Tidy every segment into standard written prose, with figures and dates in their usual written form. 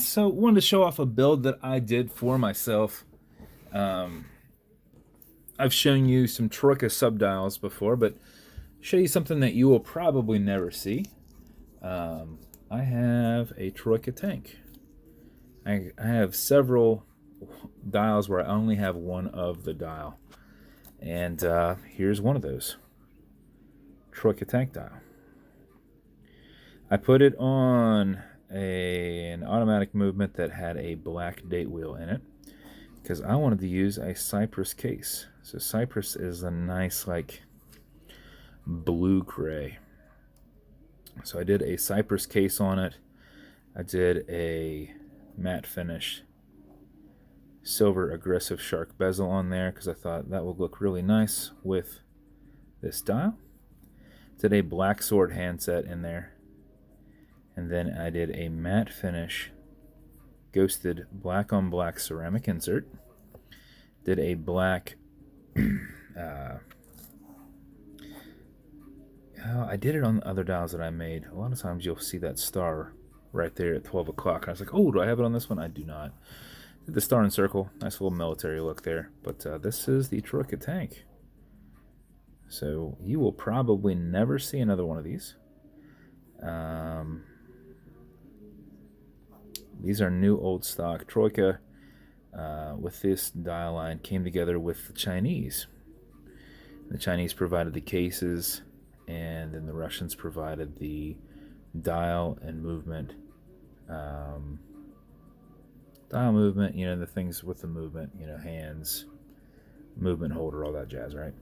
guys, so wanted to show off a build that I did for myself. Um, I've shown you some Troika subdials before, but show you something that you will probably never see. I have a Troika Tank. I have several dials where I only have one of the dial. And here's one of those. Troika Tank dial. I put it on an automatic movement that had a black date wheel in it because I wanted to use a cypress case. So cypress is a nice like blue gray. So I did a cypress case on it. I did a matte finish silver aggressive shark bezel on there because I thought that would look really nice with this dial. Did a black sword handset in there. And then I did a matte finish ghosted black on black ceramic insert. Did a black I did it on the other dials that I made. A lot of times you'll see that star right there at 12 o'clock. I was like, oh, do I have it on this one? I do not. Did the star and circle. Nice little military look there. But this is the Troika Tank. So you will probably never see another one of these. These are new old stock. Troika, with this dial line, came together with the Chinese. The Chinese provided the cases, and then the Russians provided the dial and movement. Dial movement, you know, the things with the movement, you know, hands, movement holder, all that jazz, right?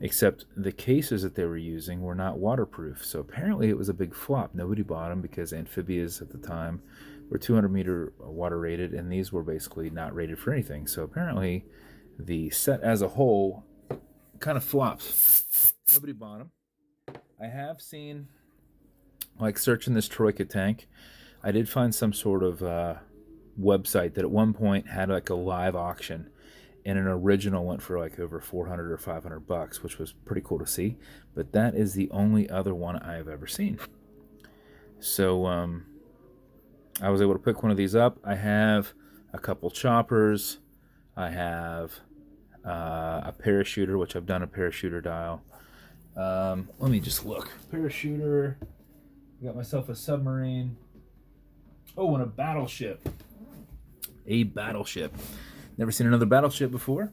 Except the cases that they were using were not waterproof. So apparently it was a big flop. Nobody bought them because amphibias at the time were 200-meter water rated, and these were basically not rated for anything. So apparently the set as a whole kind of flopped. Nobody bought them. I have seen, like searching this Troika Tank, I did find some sort of website that at one point had like a live auction, and an original went for like over 400 or 500 bucks, which was pretty cool to see. But that is the only other one I have ever seen. So I was able to pick one of these up. I have a couple choppers. I have a parachuter, which I've done a parachuter dial. Let me just look. Parachuter. I got myself a submarine. Oh, and a battleship. A battleship. Never seen another battleship before.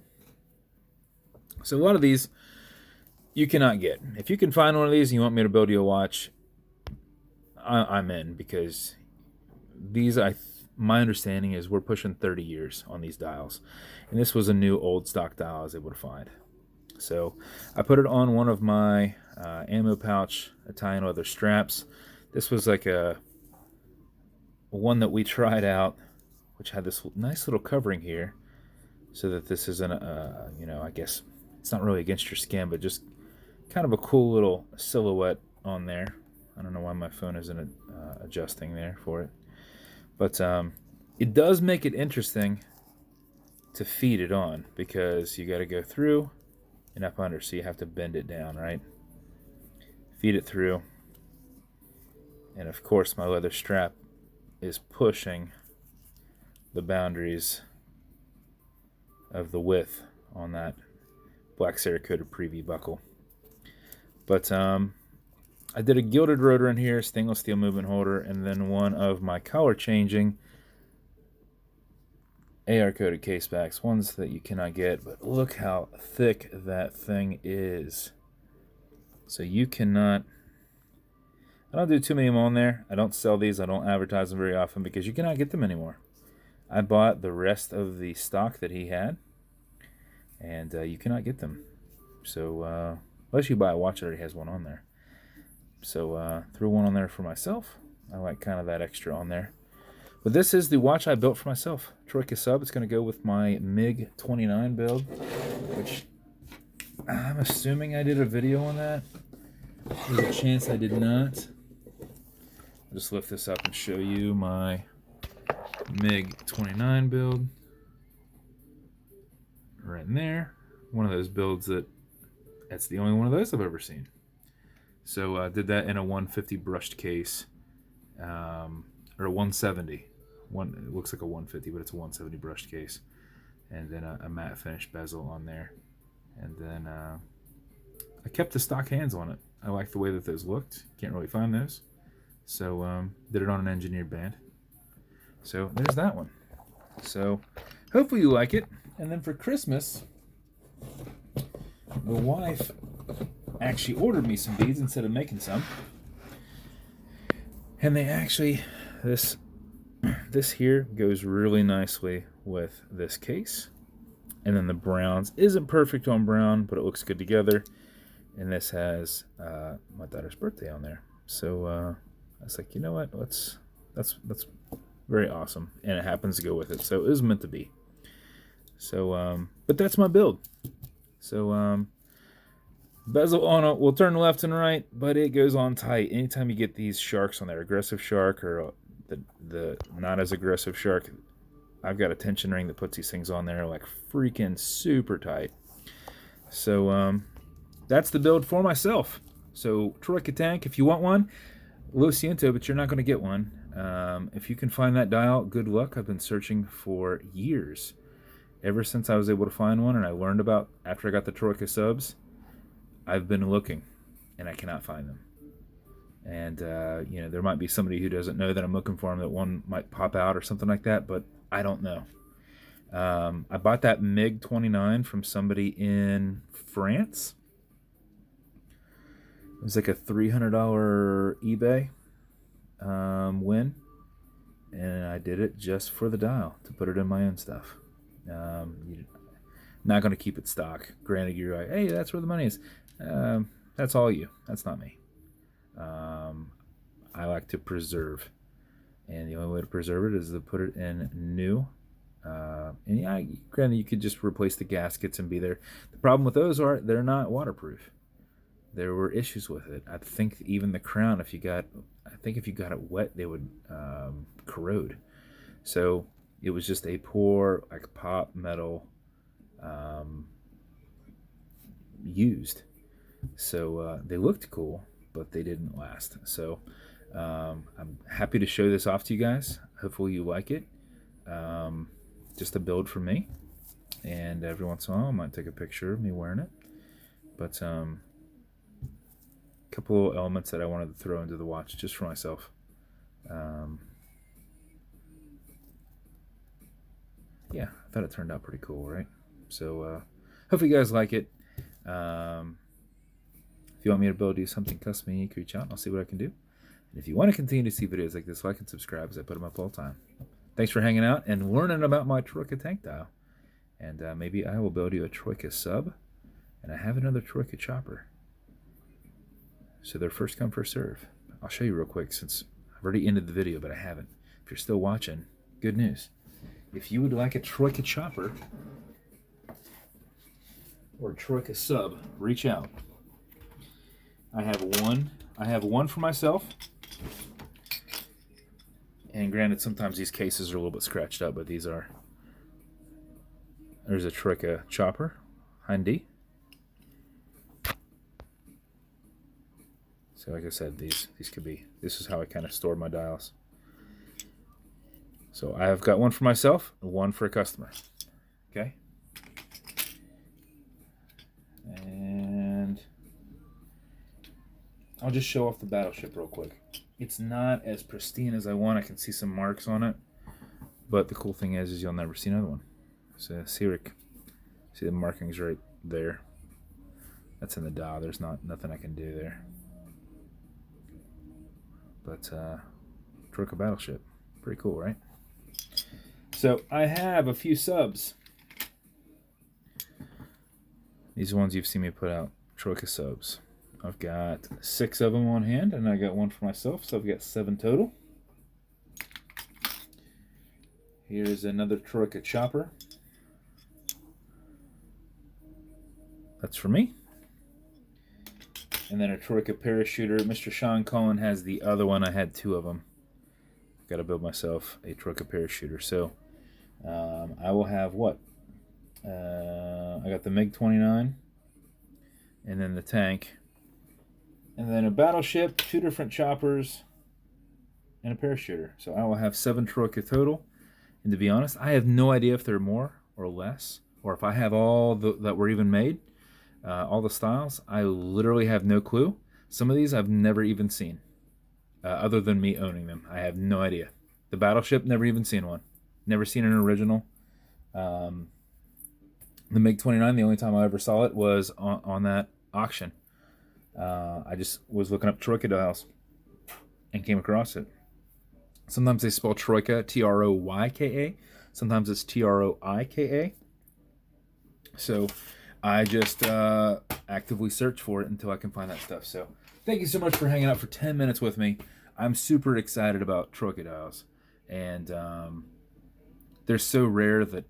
So a lot of these you cannot get. If you can find one of these and you want me to build you a watch, I'm in, because these, my understanding is we're pushing 30 years on these dials. And this was a new old stock dial I was able to find. So I put it on one of my ammo pouch Italian leather straps. This was like a one that we tried out, which had this nice little covering here, so that this isn't you know, I guess it's not really against your skin, but just kind of a cool little silhouette on there. I don't know why my phone isn't adjusting there for it, but it does make it interesting to feed it on, because you got to go through and up under, so you have to bend it down, right? Feed it through, and of course my leather strap is pushing the boundaries of the width on that black cerakoted preview buckle. But I did a gilded rotor in here, stainless steel movement holder, and then one of my color changing AR coated casebacks, ones that you cannot get, but look how thick that thing is. So you cannot, I don't do too many of them on there. I don't sell these, I don't advertise them very often because you cannot get them anymore. I bought the rest of the stock that he had, and you cannot get them. So unless you buy a watch that already has one on there. So threw one on there for myself. I like kind of that extra on there. But this is the watch I built for myself. Troika sub. It's going to go with my MiG-29 build, which I'm assuming I did a video on that. There's a chance I did not. I'll just lift this up and show you my MiG-29 build. Right in there. One of those builds that's the only one of those I've ever seen. So I did that in a 150 brushed case, or a 170. It looks like a 150, but it's a 170 brushed case, and then a matte finish bezel on there, and then I kept the stock hands on it. I like the way that those looked. Can't really find those, so did it on an engineered band. So there's that one. So hopefully you like it. And then for Christmas, the wife actually ordered me some beads instead of making some. And they actually, this here goes really nicely with this case. And then the browns isn't perfect on brown, but it looks good together. And this has my daughter's birthday on there. So I was like, you know what? That's very awesome. And it happens to go with it. So it was meant to be. So, but that's my build. So, bezel on it will turn left and right, but it goes on tight. Anytime you get these sharks on there, aggressive shark or the not as aggressive shark, I've got a tension ring that puts these things on there like freaking super tight. So that's the build for myself. So Troika Tank, if you want one, Lo siento, but you're not going to get one. If you can find that dial, good luck. I've been searching for years. Ever since I was able to find one and I learned about after I got the Troika subs, I've been looking, and I cannot find them. And, you know, there might be somebody who doesn't know that I'm looking for them, that one might pop out or something like that, but I don't know. I bought that MiG-29 from somebody in France. It was like a $300 eBay win, and I did it just for the dial, to put it in my own stuff. Not going to keep it stock. Granted, you're like, hey, that's where the money is. That's all you. That's not me. I like to preserve, and the only way to preserve it is to put it in new. And yeah, granted, you could just replace the gaskets and be there. The problem with those are they're not waterproof. There were issues with it. I think even the crown, if you got it wet, they would corrode. So it was just a poor, like, pop metal used. So they looked cool, but they didn't last. So I'm happy to show this off to you guys. Hopefully you like it. Just a build for me, and every once in a while I might take a picture of me wearing it. But a couple of elements that I wanted to throw into the watch just for myself. Yeah, I thought it turned out pretty cool, right? So hopefully you guys like it. If you want me to build you something custom and unique, reach out and I'll see what I can do. And if you want to continue to see videos like this, like and subscribe, as I put them up all the time. Thanks for hanging out and learning about my Troika Tank dial. And maybe I will build you a Troika sub, and I have another Troika chopper. So they're first come, first serve. I'll show you real quick, since I've already ended the video, but I haven't. If you're still watching, good news. If you would like a Troika chopper or a Troika sub, reach out. I have one for myself. And granted, sometimes these cases are a little bit scratched up, but these are. There's a Troika chopper, handy. So like I said, these could be. This is how I kind of store my dials. So I have got one for myself, and one for a customer. Okay. And I'll just show off the battleship real quick. It's not as pristine as I want. I can see some marks on it. But the cool thing is you'll never see another one. It's a Cyric. See the markings right there. That's in the dial. There's nothing I can do there. But Troika battleship. Pretty cool, right? So I have a few subs. These are ones you've seen me put out. Troika subs. I've got 6 of them on hand, and I got one for myself, so I've got 7 total. Here's another Troika chopper. That's for me. And then a Troika parachuter. Mr. Sean Cullen has the other one. I had 2 of them. I've got to build myself a Troika parachuter. So I will have what? I got the MiG-29, and then the tank, and then a battleship, 2 different choppers, and a parachuter. So I will have 7 Troika total. And to be honest, I have no idea if they're more or less, or if I have all that were even made, all the styles. I literally have no clue. Some of these I've never even seen, other than me owning them. I have no idea. The Battleship, never even seen one. Never seen an original. The MiG-29, the only time I ever saw it was on that auction. I just was looking up Troika dials and came across it. Sometimes they spell Troika, Troyka. Sometimes it's Troika. So I just actively search for it until I can find that stuff. So thank you so much for hanging out for 10 minutes with me. I'm super excited about Troika dials. And they're so rare that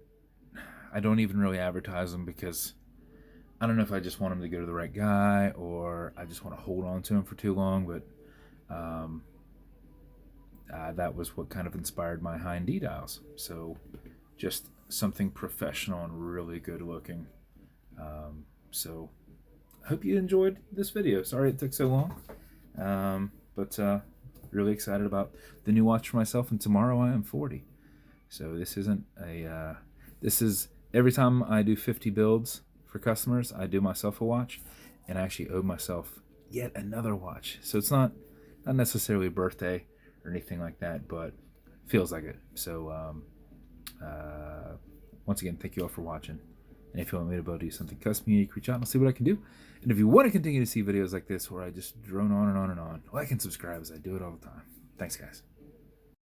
I don't even really advertise them, because I don't know if I just want them to go to the right guy or I just want to hold on to them for too long. But that was what kind of inspired my High and D dials. So just something professional and really good looking. So I hope you enjoyed this video. Sorry it took so long. But really excited about the new watch for myself. And tomorrow I am 40. So this isn't a... this is every time I do 50 builds for customers, I do myself a watch. And I actually owe myself yet another watch. So it's not necessarily a birthday or anything like that, but feels like it. So once again, thank you all for watching. And if you want me to do something custom, unique, reach out and I'll see what I can do. And if you want to continue to see videos like this where I just drone on and on and on, like and subscribe, as I do it all the time. Thanks, guys.